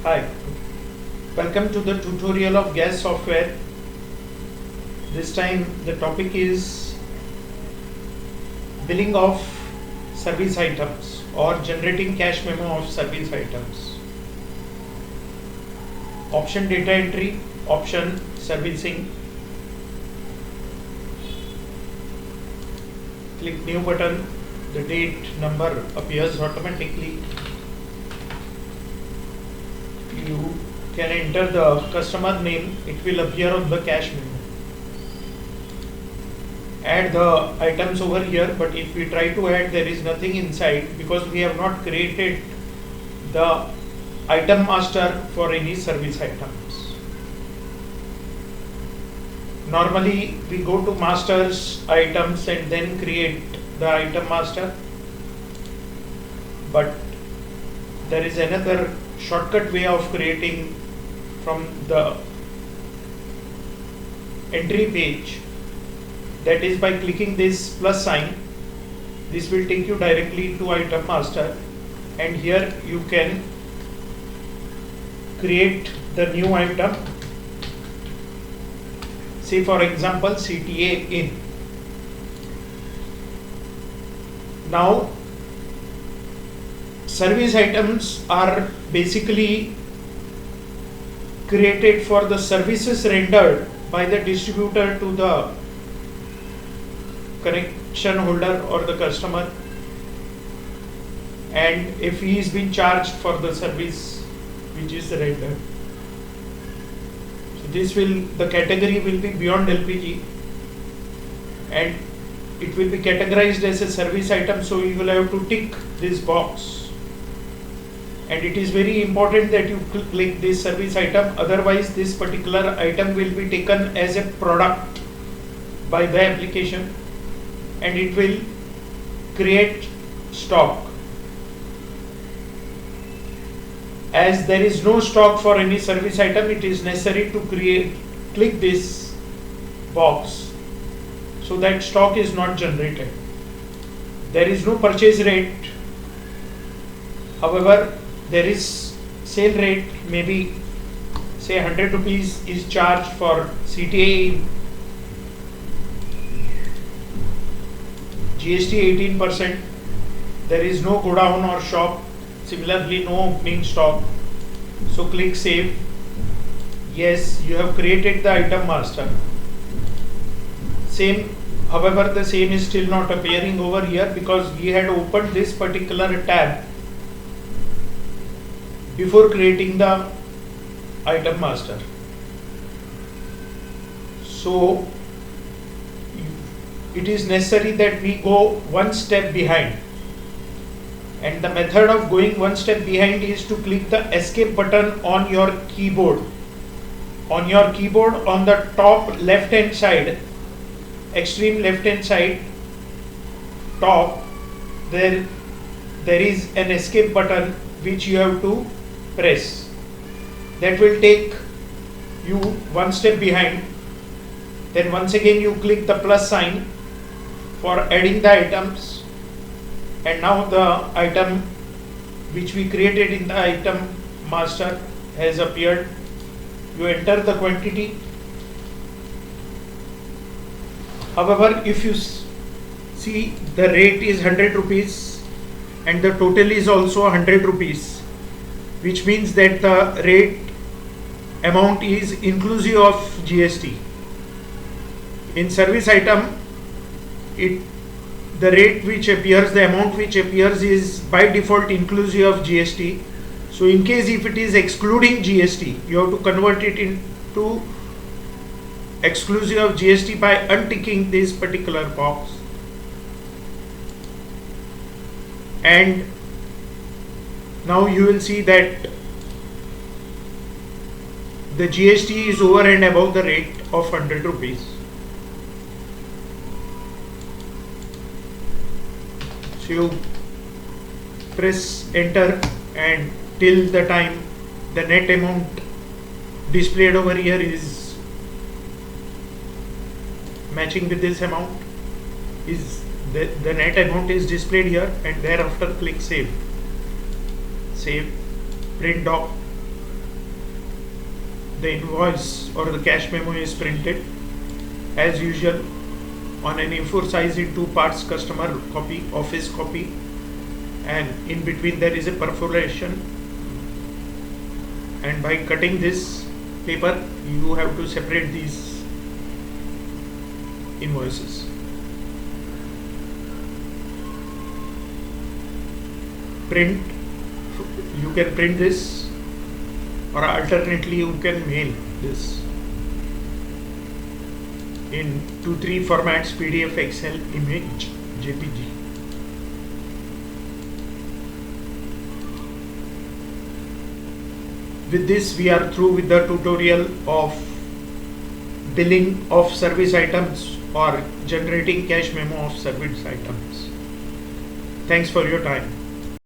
Hi, welcome to the tutorial of gas software. This time the topic is billing of service items or generating cash memo of service items. Option data entry, option servicing. Click new button, the date number appears automatically. You can enter the customer name, it will appear on the cash memo. Add the items over here, but if we try to add, there is nothing inside because we have not created the item master for any service items. Normally we go to masters, items, and then create the item master, but there is another shortcut way of creating from the entry page, that is by clicking this plus sign. This will take you directly to item master, and here you can create the new item, say for example CTA in. Now service items are basically created for the services rendered by the distributor to the connection holder or the customer, and if he is being charged for the service which is rendered. So the category will be beyond LPG and it will be categorized as a service item, so you will have to tick this box. And it is very important that you click this service item, otherwise this particular item will be taken as a product by the application and it will create stock. As there is no stock for any service item, it is necessary to click this box so that stock is not generated. There is no purchase rate, however there is sale rate, maybe say 100 rupees is charged for CTA, GST 18%, there is no go down or shop, similarly no opening stock. So click save. Yes, you have created the item master. Same, however the same is still not appearing over here because we had opened this particular tab before creating the item master. So it is necessary that we go one step behind, and the method of going one step behind is to click the escape button on your keyboard. On your keyboard, on the top left hand side, extreme left hand side top, there is an escape button which you have to press. That will take you one step behind. Then once again you click the plus sign for adding the items, and now the item which we created in the item master has appeared. You enter the quantity. However, if you see, the rate is 100 rupees and the total is also 100 rupees, which means that the rate amount is inclusive of GST. In service item, the rate which appears, the amount which appears is by default inclusive of GST. So in case if it is excluding GST, you have to convert it into exclusive of GST by unticking this particular box. And now you will see that the GST is over and above the rate of 100 rupees. So you press enter, and till the time the net amount displayed over here is matching with this amount, is the net amount is displayed here, and thereafter click save. Print doc. the invoice or the cash memo is printed as usual on an A4 size in 2 parts, customer copy, office copy, and in between there is a perforation, and by cutting this paper you have to separate these invoices. Print, you can print this, or alternately you can mail this in 2-3 formats: PDF, Excel, image, JPG. With this we are through with the tutorial of billing of service items or generating cash memo of service items. Thanks for your time.